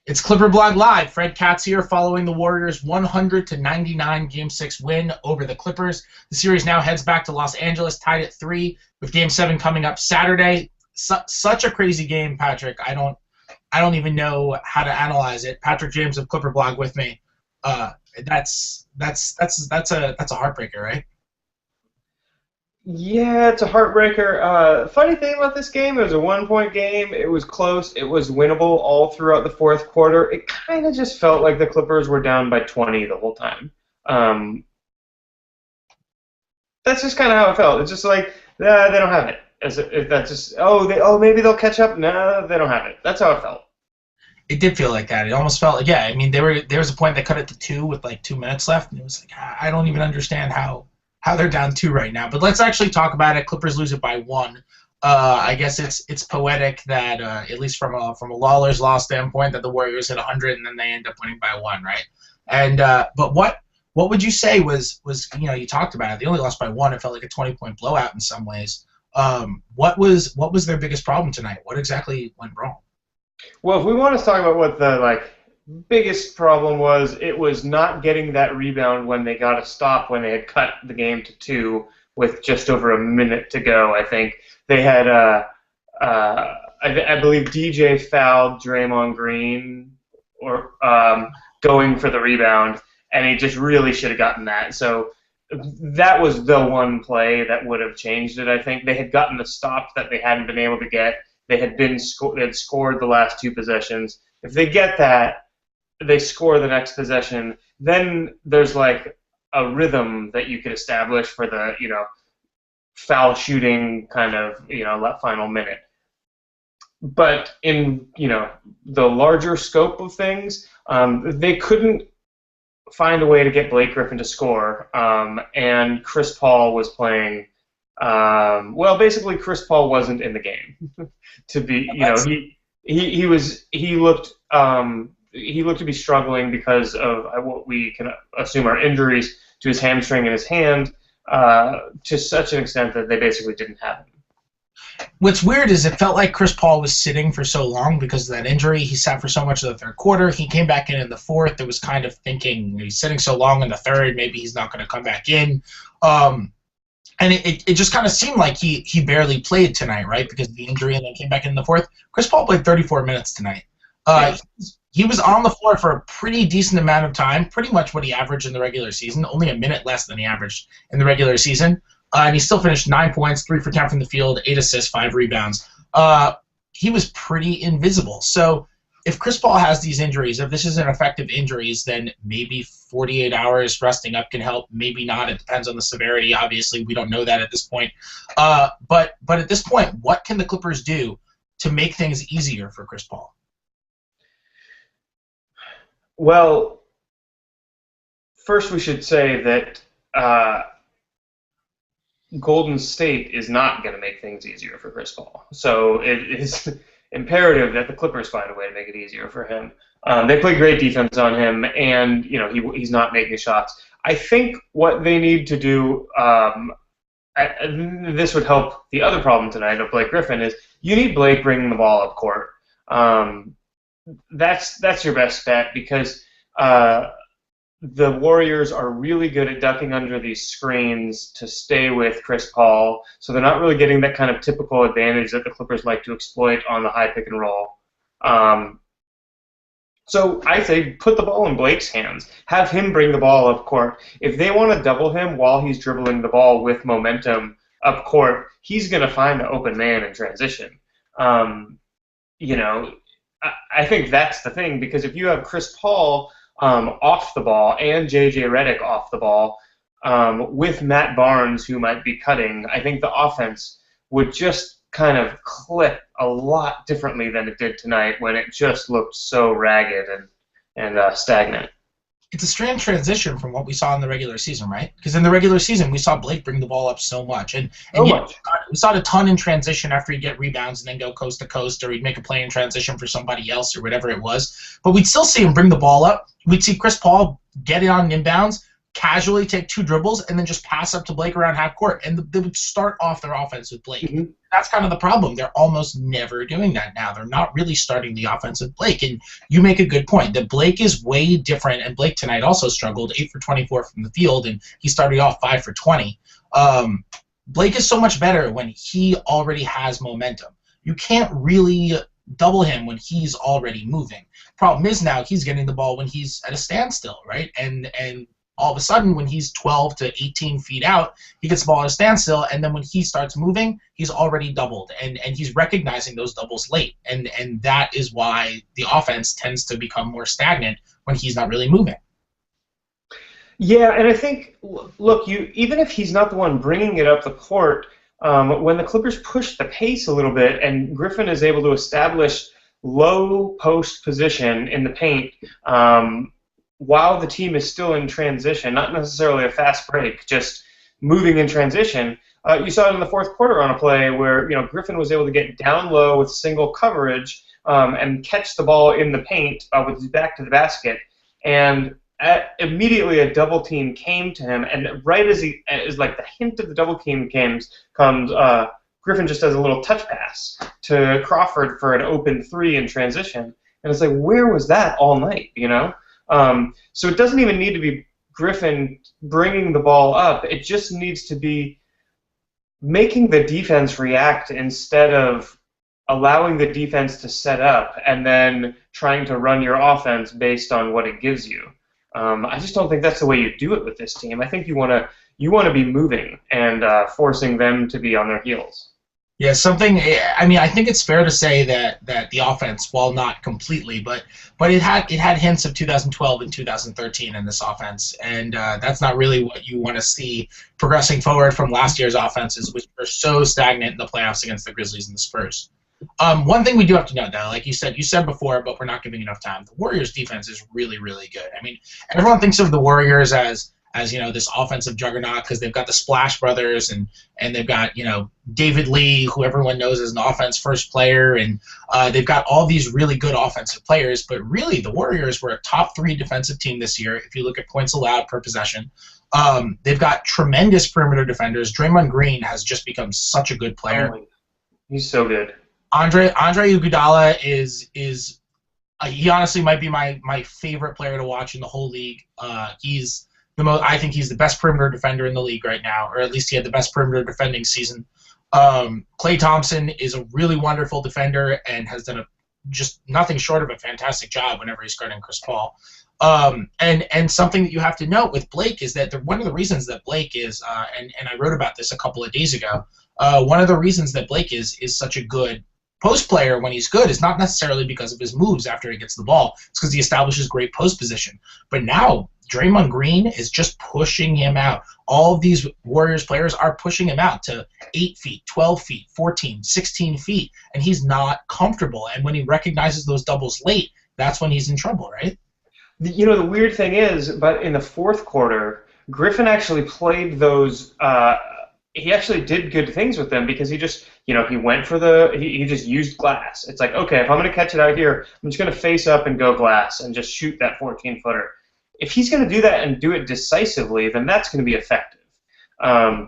It's ClipperBlog Live. Fred Katz here following the Warriors' 100-99 Game 6 win over the Clippers. The series now heads back to Los Angeles, tied at 3, with Game 7 coming up Saturday. Such a crazy game, Patrick. I don't even know how to analyze it. Patrick James of ClipperBlog with me. That's a heartbreaker, right? Yeah, it's a heartbreaker. Funny thing about this game, it was a one-point game. It was close. It was winnable all throughout the fourth quarter. It kind of just felt like the Clippers were down by 20 the whole time. That's just kind of how it felt. It's just like, they don't have it. That's just, maybe they'll catch up. No, they don't have it. That's how it felt. It did feel like that. It almost felt like, I mean, there was a point they cut it to 2 with like 2 minutes left, and it was like, I don't even understand how they're down 2 right now. But let's actually talk about it. Clippers lose it by 1. I guess it's poetic that at least from a Lawler's Law standpoint, that the Warriors hit 100 and then they end up winning by 1, right? And but what would you say was you talked about it. They only lost by 1. It felt like a 20-point blowout in some ways. What was their biggest problem tonight? What exactly went wrong? Well, if we want to talk about what the biggest problem was, it was not getting that rebound when they got a stop when they had cut the game to 2 with just over a minute to go. I think they had I believe DJ fouled Draymond Green or going for the rebound, and he just really should have gotten that. So that was the one play that would have changed it. I think they had gotten the stop that they hadn't been able to get. They had scored the last 2 possessions. If they get that, they score the next possession, then there's like a rhythm that you could establish for the foul shooting kind of final minute. But in the larger scope of things, they couldn't find a way to get Blake Griffin to score, and Chris Paul was playing. Basically, Chris Paul wasn't in the game. To be, he looked to be struggling because of what we can assume are injuries to his hamstring and his hand, to such an extent that they basically didn't have him. What's weird is it felt like Chris Paul was sitting for so long because of that injury. He sat for so much of the third quarter. He came back in the fourth. It was kind of thinking he's sitting so long in the third, maybe he's not going to come back in. And it just kind of seemed like he barely played tonight, right, because of the injury, and then came back in the fourth. Chris Paul played 34 minutes tonight. He was on the floor for a pretty decent amount of time, pretty much what he averaged in the regular season, only a minute less than he averaged in the regular season. And he still finished 9 points, 3 for 10 from the field, 8 assists, 5 rebounds. He was pretty invisible. So if Chris Paul has these injuries, if this isn't effective injuries, then maybe 48 hours resting up can help. Maybe not. It depends on the severity. Obviously, we don't know that at this point. But at this point, what can the Clippers do to make things easier for Chris Paul? Well, first we should say that Golden State is not going to make things easier for Chris Paul. So it is imperative that the Clippers find a way to make it easier for him. They play great defense on him, and he's not making shots. I think what they need to do, this would help the other problem tonight of Blake Griffin, is you need Blake bringing the ball up court. That's your best bet, because the Warriors are really good at ducking under these screens to stay with Chris Paul, so they're not really getting that kind of typical advantage that the Clippers like to exploit on the high pick and roll. So I say put the ball in Blake's hands. Have him bring the ball up court. If they want to double him while he's dribbling the ball with momentum up court, he's going to find the open man in transition. I think that's the thing, because if you have Chris Paul off the ball and J.J. Redick off the ball with Matt Barnes, who might be cutting, I think the offense would just kind of click a lot differently than it did tonight, when it just looked so ragged and stagnant. It's a strange transition from what we saw in the regular season, right? Because in the regular season, we saw Blake bring the ball up so much. And we saw it a ton in transition after he'd get rebounds and then go coast to coast, or he'd make a play in transition for somebody else or whatever it was. But we'd still see him bring the ball up. We'd see Chris Paul get it on inbounds, casually take 2 dribbles and then just pass up to Blake around half court, and they would start off their offense with Blake. Mm-hmm. That's kind of the problem. They're almost never doing that now. They're not really starting the offense with Blake, and you make a good point that Blake is way different, and Blake tonight also struggled, 8 for 24 from the field, and he started off 5 for 20. Blake is so much better when he already has momentum. You can't really double him when he's already moving. Problem is now he's getting the ball when he's at a standstill, right? And all of a sudden when he's 12 to 18 feet out, he gets the ball at a standstill, and then when he starts moving, he's already doubled, and he's recognizing those doubles late, and that is why the offense tends to become more stagnant when he's not really moving. Yeah, and I think, look, even if he's not the one bringing it up the court, when the Clippers push the pace a little bit and Griffin is able to establish low post position in the paint while the team is still in transition, not necessarily a fast break, just moving in transition, you saw it in the fourth quarter on a play where Griffin was able to get down low with single coverage and catch the ball in the paint with his back to the basket, and immediately a double team came to him, and right as like the hint of the double team comes, Griffin just does a little touch pass to Crawford for an open 3 in transition, and it's like, where was that all night, So it doesn't even need to be Griffin bringing the ball up. It just needs to be making the defense react instead of allowing the defense to set up and then trying to run your offense based on what it gives you. I just don't think that's the way you do it with this team. I think you want to be moving and forcing them to be on their heels. Yeah, I think it's fair to say that the offense, while not completely, but it had hints of 2012 and 2013 in this offense, and that's not really what you want to see progressing forward from last year's offenses, which were so stagnant in the playoffs against the Grizzlies and the Spurs. One thing we do have to note, though, like you said before, but we're not giving enough time. The Warriors' defense is really, really good. I mean, everyone thinks of the Warriors as this offensive juggernaut because they've got the Splash Brothers and they've got David Lee, who everyone knows as an offense first player, and they've got all these really good offensive players. But really, the Warriors were a top 3 defensive team this year if you look at points allowed per possession. They've got tremendous perimeter defenders. Draymond Green has just become such a good player. Oh, he's so good. Andre Iguodala is he honestly might be my favorite player to watch in the whole league. I think he's the best perimeter defender in the league right now, or at least he had the best perimeter defending season. Klay Thompson is a really wonderful defender and has done just nothing short of a fantastic job whenever he's guarding Chris Paul. And something that you have to note with Blake is that one of the reasons that Blake is, and I wrote about this a couple of days ago, one of the reasons that Blake is such a good post player when he's good is not necessarily because of his moves after he gets the ball. It's because he establishes great post position. But now Draymond Green is just pushing him out. All of these Warriors players are pushing him out to 8 feet, 12 feet, 14, 16 feet, and he's not comfortable. And when he recognizes those doubles late, that's when he's in trouble, right? The weird thing is, but in the fourth quarter, Griffin actually played those he actually did good things with them because he just, he went for he just used glass. It's like, okay, if I'm going to catch it out here, I'm just going to face up and go glass and just shoot that 14-footer. If he's going to do that and do it decisively, then that's going to be effective.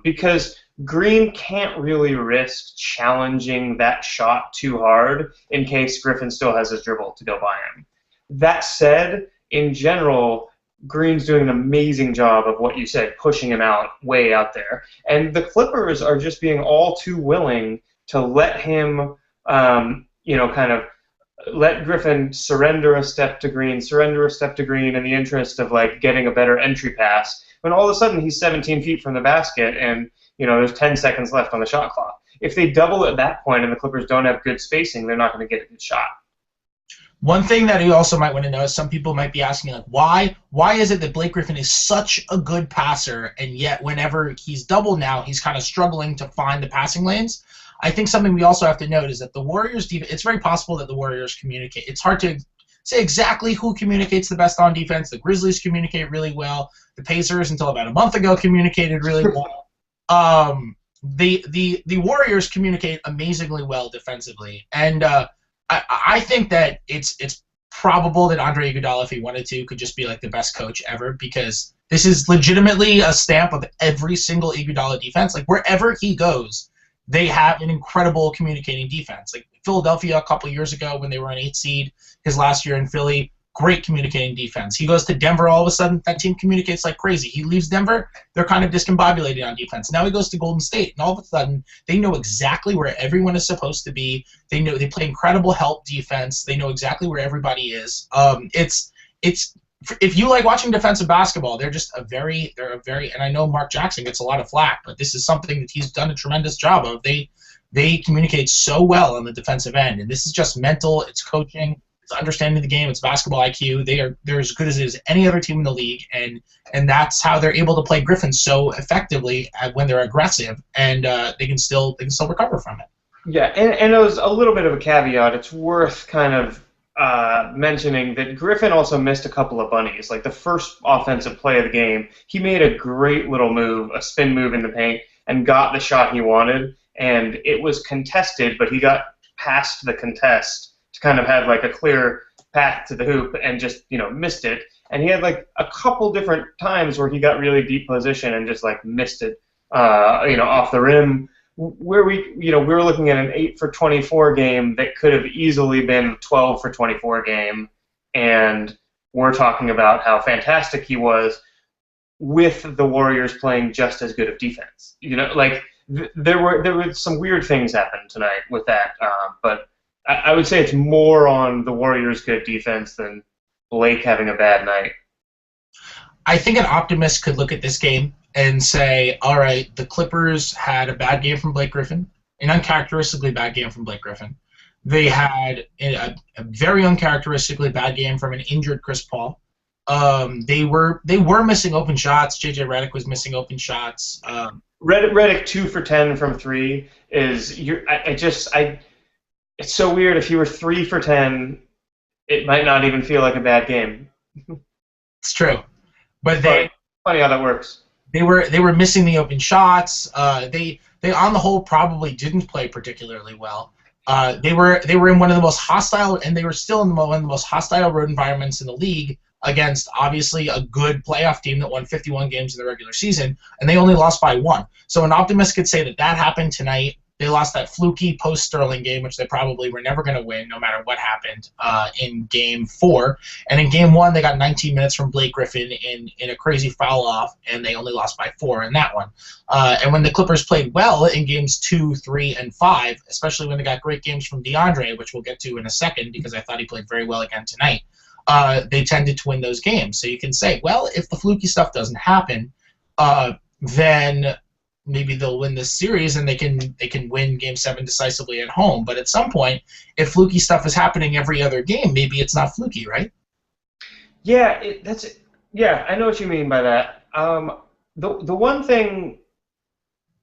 Because Green can't really risk challenging that shot too hard in case Griffin still has his dribble to go by him. That said, in general, Green's doing an amazing job of what you said, pushing him out, way out there. And the Clippers are just being all too willing to let him, kind of let Griffin surrender a step to Green in the interest of, getting a better entry pass. When all of a sudden he's 17 feet from the basket and, there's 10 seconds left on the shot clock. If they double at that point and the Clippers don't have good spacing, they're not going to get a good shot. One thing that you also might want to know is some people might be asking, why is it that Blake Griffin is such a good passer, and yet whenever he's doubled now, he's kind of struggling to find the passing lanes? I think something we also have to note is that the Warriors, it's very possible that the Warriors communicate. It's hard to say exactly who communicates the best on defense. The Grizzlies communicate really well. The Pacers, until about a month ago, communicated really well. The Warriors communicate amazingly well defensively, and I think that it's probable that Andre Iguodala, if he wanted to, could just be like the best coach ever, because this is legitimately a stamp of every single Iguodala defense. Like, wherever he goes, they have an incredible communicating defense. Like Philadelphia a couple years ago when they were an 8 seed, his last year in Philly, great communicating defense. He goes to Denver, all of a sudden that team communicates like crazy. He leaves Denver, they're kind of discombobulated on defense. Now he goes to Golden State, and all of a sudden they know exactly where everyone is supposed to be. They know they play incredible help defense. They know exactly where everybody is. It's if you like watching defensive basketball, they're a very, and I know Mark Jackson gets a lot of flack, but this is something that he's done a tremendous job of. They communicate so well on the defensive end, and this is just mental. It's coaching. It's understanding the game. It's basketball IQ. They're as good as it is any other team in the league, and that's how they're able to play Griffin so effectively when they're aggressive, and they can still recover from it. Yeah, and it was a little bit of a caveat. It's worth kind of mentioning that Griffin also missed a couple of bunnies. Like the first offensive play of the game, he made a great little move, a spin move in the paint, and got the shot he wanted. And it was contested, but he got past the contest to kind of have like a clear path to the hoop and just, missed it. And he had like a couple different times where he got really deep position and just like missed it, off the rim. Where we were looking at an 8 for 24 game that could have easily been 12 for 24 game, and we're talking about how fantastic he was with the Warriors playing just as good of defense. There were some weird things happen tonight with that, but I would say it's more on the Warriors' good defense than Blake having a bad night. I think an optimist could look at this game and say, all right, the Clippers had a bad game from Blake Griffin, an uncharacteristically bad game from Blake Griffin. They had a very uncharacteristically bad game from an injured Chris Paul. They were missing open shots. JJ Redick was missing open shots. Redick 2 for 10 from 3 is it's so weird. If you were 3 for 10, it might not even feel like a bad game. It's true, but funny how that works. They were missing the open shots. They on the whole probably didn't play particularly well. They were in one of the most hostile, and they were still in one of the most hostile road environments in the league against obviously a good playoff team that won 51 games in the regular season, and they only lost by 1. So an optimist could say that happened tonight. They lost that fluky post-Sterling game, which they probably were never going to win no matter what happened in Game 4. And in Game 1, they got 19 minutes from Blake Griffin in a crazy foul-off, and they only lost by 4 in that one. And when the Clippers played well in Games 2, 3, and 5, especially when they got great games from DeAndre, which we'll get to in a second because I thought he played very well again tonight, they tended to win those games. So you can say, well, if the fluky stuff doesn't happen, then maybe they'll win this series and they can win Game 7 decisively at home. But at some point, if fluky stuff is happening every other game, maybe it's not fluky, right? Yeah, I know what you mean by that. The one thing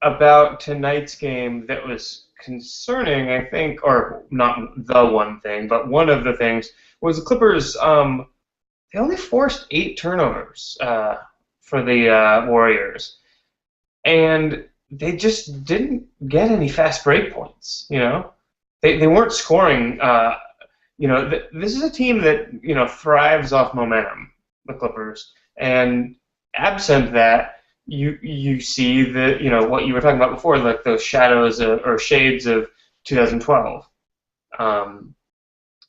about tonight's game that was concerning, I think, or not the one thing, but one of the things was the Clippers. They only forced 8 turnovers for the Warriors. And they just didn't get any fast break points, They weren't scoring. This is a team that, thrives off momentum, the Clippers. And absent that, you see what you were talking about before, like those shadows or shades of 2012.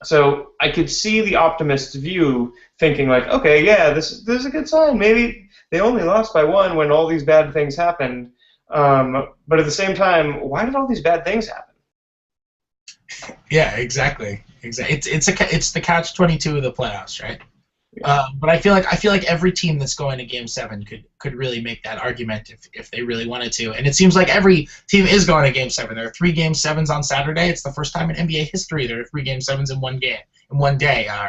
So I could see the optimist's view thinking like, okay, yeah, this is a good sign. Maybe they only lost by 1 when all these bad things happened. But at the same time, why did all these bad things happen? Yeah, exactly. It's the catch-22 of the playoffs, right? Yeah. But I feel like every team that's going to Game 7 could really make that argument if they really wanted to. And it seems like every team is going to Game 7. There are 3 Game 7s on Saturday. It's the first time in NBA history there are 3 Game 7s in one day.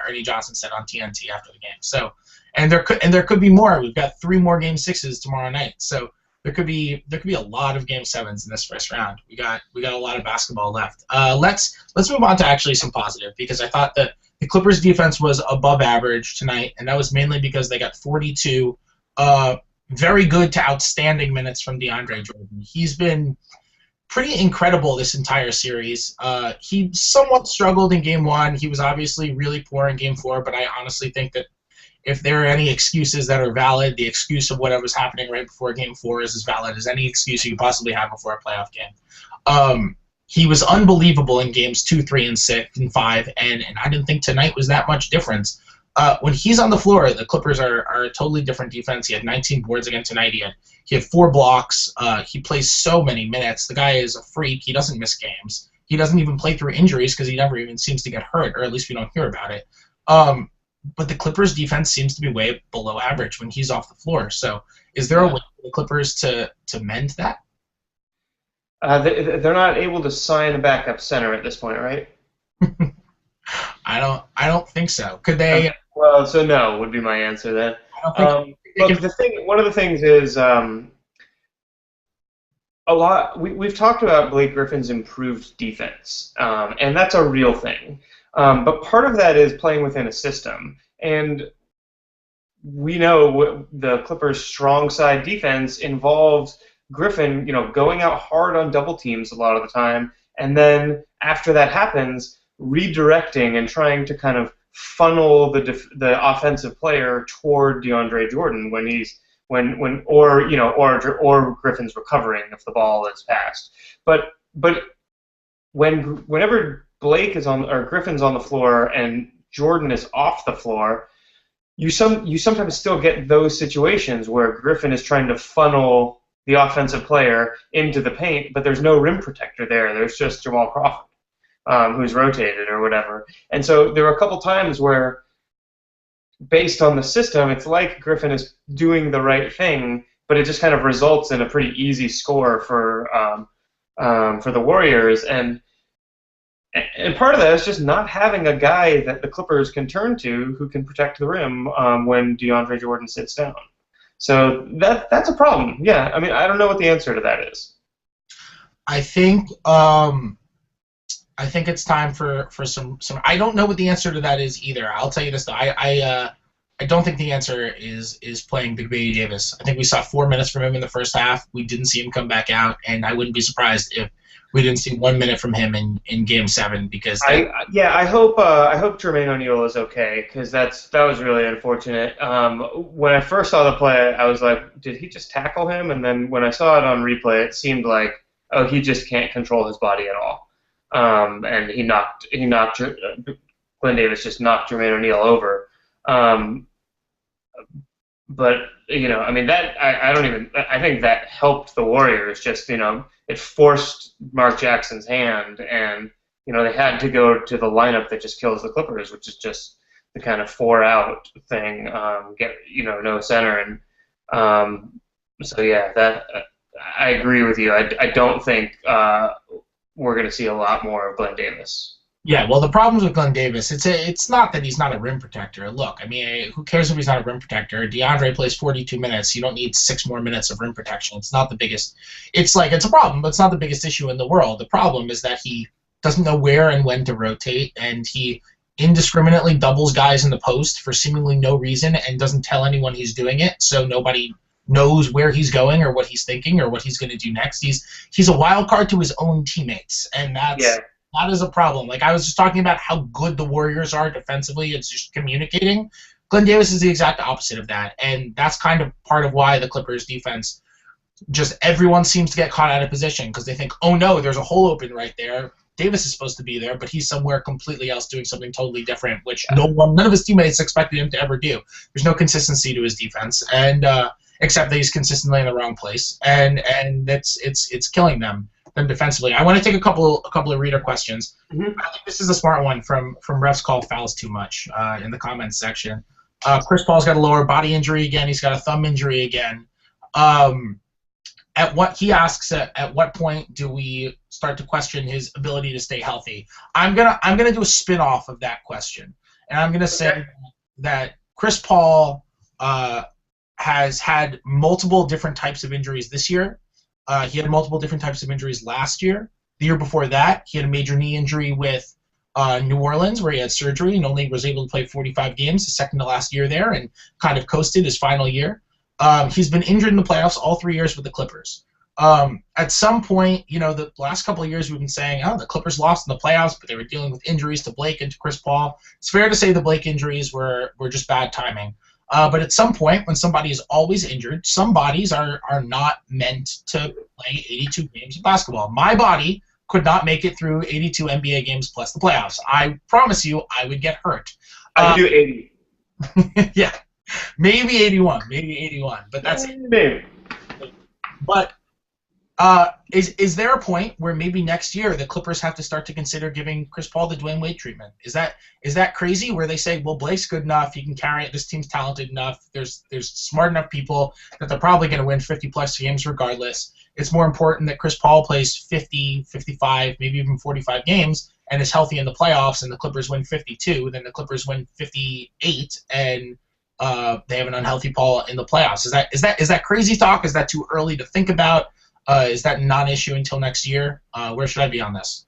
Ernie Johnson said on TNT after the game. So, and there could be more. We've got 3 more Game 6s tomorrow night. So there could be a lot of Game 7s in this first round. We got a lot of basketball left. Let's move on to actually some positive, because I thought that the Clippers defense was above average tonight, and that was mainly because they got 42 very good to outstanding minutes from DeAndre Jordan. He's been pretty incredible this entire series. He somewhat struggled in Game 1. He was obviously really poor in Game 4, but I honestly think that if there are any excuses that are valid, the excuse of whatever was happening right before Game 4 is as valid as any excuse you could possibly have before a playoff game. He was unbelievable in Games 2, 3, and 6, and 5, and I didn't think tonight was that much difference. When he's on the floor, the Clippers are a totally different defense. He had 19 boards again tonight. He had 4 blocks. He plays so many minutes. The guy is a freak. He doesn't miss games. He doesn't even play through injuries because he never even seems to get hurt, or at least we don't hear about it. But the Clippers' defense seems to be way below average when he's off the floor. So is there a way for the Clippers to mend that? They're not able to sign a backup center at this point, right? I don't think so. Could they? Well, so no would be my answer then. I don't think Look, one of the things is a lot. We've talked about Blake Griffin's improved defense, and that's a real thing. But part of that is playing within a system, and we know the Clippers' strong side defense involves Griffin, going out hard on double teams a lot of the time, and then after that happens, redirecting and trying to kind of funnel the offensive player toward DeAndre Jordan or Griffin's recovering if the ball is passed. But whenever Blake is or Griffin's on the floor and Jordan is off the floor, you sometimes still get those situations where Griffin is trying to funnel the offensive player into the paint, but there's no rim protector there. There's just Jamal Crawford, who's rotated or whatever. And so there are a couple times where, based on the system, it's like Griffin is doing the right thing, but it just kind of results in a pretty easy score for the Warriors. And part of that is just not having a guy that the Clippers can turn to who can protect the rim when DeAndre Jordan sits down. So that's a problem. Yeah, I mean, I don't know what the answer to that is. I think it's time for some. I don't know what the answer to that is either. I'll tell you this though. I don't think the answer is playing Big Baby Davis. I think we saw 4 minutes from him in the first half. We didn't see him come back out, and I wouldn't be surprised if we didn't see 1 minute from him in Game 7 because. I hope Jermaine O'Neal is okay because that was really unfortunate. When I first saw the play, I was like, did he just tackle him? And then when I saw it on replay, it seemed like, oh, he just can't control his body at all. And Glenn Davis just knocked Jermaine O'Neal over. But I mean I think that helped the Warriors. Just it forced Mark Jackson's hand, and they had to go to the lineup that just kills the Clippers, which is just the kind of 4-out thing. Get no center, and so yeah, that I agree with you. I don't think we're going to see a lot more of Glenn Davis. Yeah, well, the problems with Glenn Davis, it's not that he's not a rim protector. Look, I mean, who cares if he's not a rim protector? DeAndre plays 42 minutes. You don't need 6 more minutes of rim protection. It's not the biggest. It's a problem, but it's not the biggest issue in the world. The problem is that he doesn't know where and when to rotate, and he indiscriminately doubles guys in the post for seemingly no reason and doesn't tell anyone he's doing it, so nobody knows where he's going or what he's thinking or what he's going to do next. He's a wild card to his own teammates, and that is a problem. Like I was just talking about how good the Warriors are defensively. It's just communicating. Glenn Davis is the exact opposite of that, and that's kind of part of why the Clippers defense, just everyone seems to get caught out of position because they think, oh no, there's a hole open right there. Davis is supposed to be there, but he's somewhere completely else doing something totally different, which none of his teammates expected him to ever do. There's no consistency to his defense, and except that he's consistently in the wrong place, and it's killing them defensively. I want to take a couple of reader questions. Mm-hmm. I think this is a smart one from Refs Call Fouls Too Much in the comments section. Chris Paul's got a lower body injury again. He's got a thumb injury again. At what point do we start to question his ability to stay healthy? I'm gonna do a spin-off of that question, and I'm gonna say that Chris Paul has had multiple different types of injuries this year. He had multiple different types of injuries last year. The year before that, he had a major knee injury with New Orleans, where he had surgery and only was able to play 45 games, the second to last year there, and kind of coasted his final year. He's been injured in the playoffs all 3 years with the Clippers. At some point, the last couple of years we've been saying, oh, the Clippers lost in the playoffs, but they were dealing with injuries to Blake and to Chris Paul. It's fair to say the Blake injuries were just bad timing. But at some point, when somebody is always injured, some bodies are not meant to play 82 games of basketball. My body could not make it through 82 NBA games plus the playoffs. I promise you, I would get hurt. I could do 80. Yeah, maybe 81, but that's it. Maybe. But is there a point where maybe next year the Clippers have to start to consider giving Chris Paul the Dwayne Wade treatment? Is that crazy? Where they say, well, Blake's good enough, he can carry it. This team's talented enough. There's smart enough people that they're probably going to win 50-plus games regardless. It's more important that Chris Paul plays 50, 55, maybe even 45 games and is healthy in the playoffs, and the Clippers win 52, than the Clippers win 58 and they have an unhealthy Paul in the playoffs. Is that crazy talk? Is that too early to think about? Is that non-issue until next year? Where should I be on this?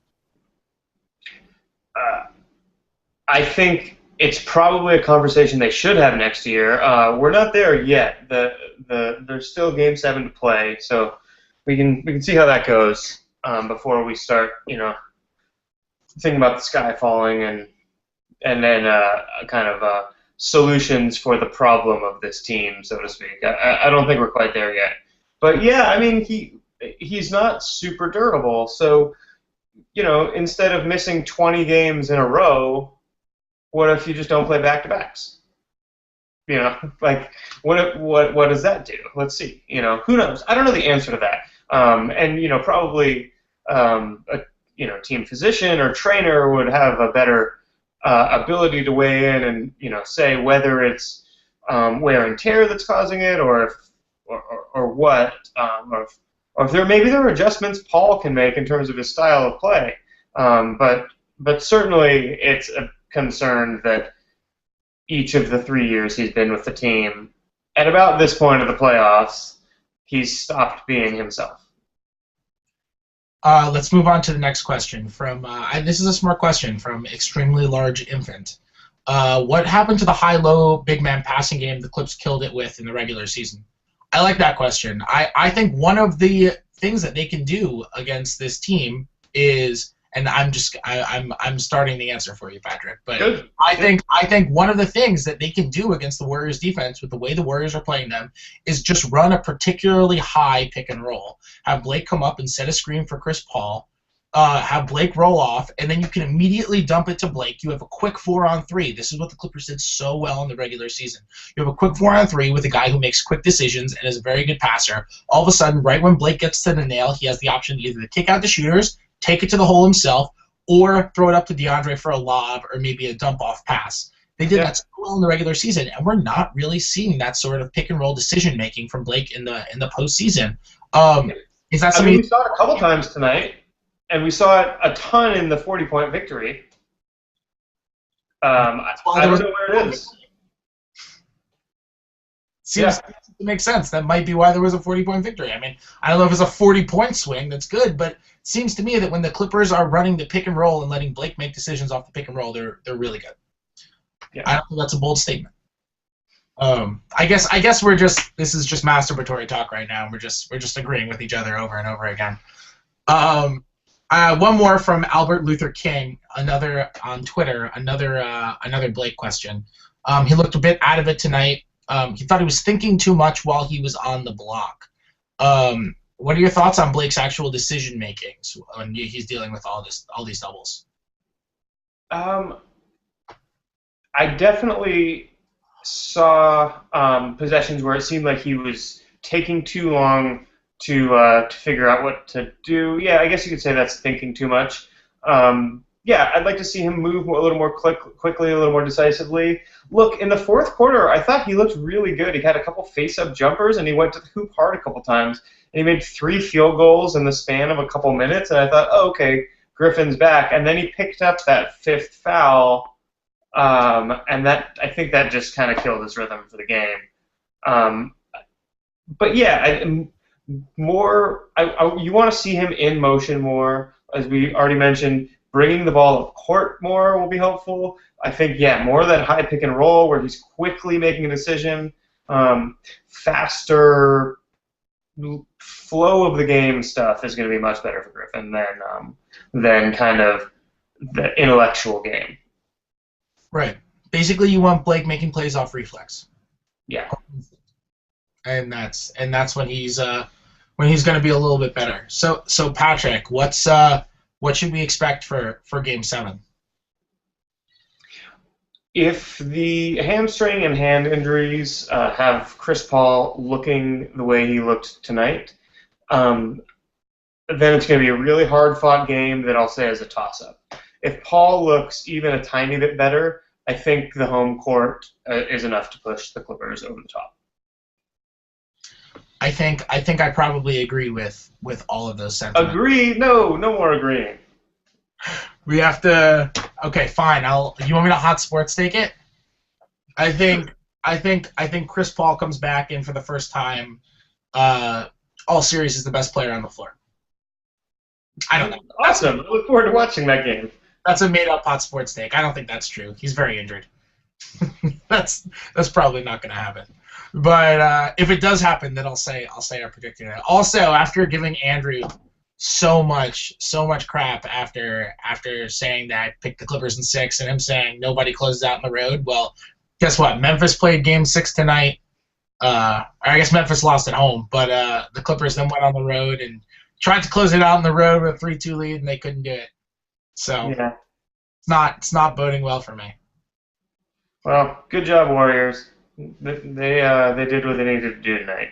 I think it's probably a conversation they should have next year. We're not there yet. There's still Game 7 to play, so we can see how that goes before we start, thinking about the sky falling and then kind of solutions for the problem of this team, so to speak. I don't think we're quite there yet. But yeah, I mean, he's not super durable. So, instead of missing 20 games in a row, what if you just don't play back-to-backs? Like, what does that do? Let's see. Who knows? I don't know the answer to that. And probably a team physician or trainer would have a better ability to weigh in and say whether it's wear and tear that's causing it, or what, or if there are adjustments Paul can make in terms of his style of play. But certainly it's a concern that each of the 3 years he's been with the team, at about this point of the playoffs, he's stopped being himself. Let's move on to the next question. This is a smart question from Extremely Large Infant. What happened to the high-low big man passing game the Clips killed it with in the regular season? I like that question. I think one of the things that they can do against this team is, and I'm starting the answer for you, Patrick. But Good. I think one of the things that they can do against the Warriors defense with the way the Warriors are playing them is just run a particularly high pick and roll. Have Blake come up and set a screen for Chris Paul. Have Blake roll off, and then you can immediately dump it to Blake. You have a quick 4-on-3. This is what the Clippers did so well in the regular season. You have a quick 4-on-3 with a guy who makes quick decisions and is a very good passer. All of a sudden, right when Blake gets to the nail, he has the option either to kick out the shooters, take it to the hole himself, or throw it up to DeAndre for a lob or maybe a dump-off pass. They did that so well in the regular season, and we're not really seeing that sort of pick-and-roll decision-making from Blake in the postseason. Is that something? We saw it a couple times tonight. And we saw it a ton in the 40-point victory. I don't know where it is. Seems to make sense. That might be why there was a 40-point victory. I mean, I don't know if it's a 40-point swing. That's good, but it seems to me that when the Clippers are running the pick and roll and letting Blake make decisions off the pick and roll, they're really good. Yeah. I don't think that's a bold statement. I guess this is just masturbatory talk right now. We're just agreeing with each other over and over again. One more from Albert Luther King, another on Twitter, another Blake question. He looked a bit out of it tonight. He thought he was thinking too much while he was on the block. What are your thoughts on Blake's actual decision making when he's dealing with all these doubles? I definitely saw possessions where it seemed like he was taking too long to figure out what to do. Yeah, I guess you could say that's thinking too much. Yeah, I'd like to see him move a little more quickly, a little more decisively. Look, in the fourth quarter, I thought he looked really good. He had a couple face-up jumpers, and he went to the hoop hard a couple times. And he made 3 field goals in the span of a couple minutes, and I thought, oh, okay, Griffin's back. And then he picked up that 5th foul, and I think that just kind of killed his rhythm for the game. But yeah, you want to see him in motion more, as we already mentioned. Bringing the ball up court more will be helpful. I think, more of that high pick and roll where he's quickly making a decision, faster, flow of the game stuff is going to be much better for Griffin than kind of the intellectual game. Right. Basically, you want Blake making plays off reflex. Yeah. And that's when he's going to be a little bit better. So Patrick, what should we expect for Game 7? If the hamstring and hand injuries have Chris Paul looking the way he looked tonight, then it's going to be a really hard-fought game that I'll say is a toss-up. If Paul looks even a tiny bit better, I think the home court is enough to push the Clippers over the top. I think I probably agree with all of those sentiments. Agree? No more agreeing. We have to. Okay, fine. You want me to hot sports take it? I think Chris Paul comes back in for the first time. All series is the best player on the floor. I don't know. Awesome. I look forward to watching that game. That's a made-up hot sports take. I don't think that's true. He's very injured. That's probably not going to happen. But if it does happen, then I'll say I predicted it. Also, after giving Andrew so much crap after saying that I picked the Clippers in 6 and him saying nobody closes out on the road, well, guess what? Memphis played Game 6 tonight. I guess Memphis lost at home, but the Clippers then went on the road and tried to close it out on the road with a 3-2 lead, and they couldn't do it. So yeah. It's not boding well for me. Well, good job, Warriors. They did what they needed to do tonight.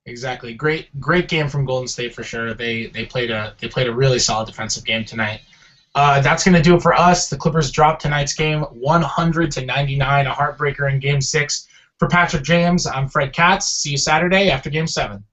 Exactly. Great game from Golden State for sure. They played a really solid defensive game tonight. That's going to do it for us. The Clippers dropped tonight's game 100-99, a heartbreaker in Game 6. For Patrick James, I'm Fred Katz. See you Saturday after Game 7.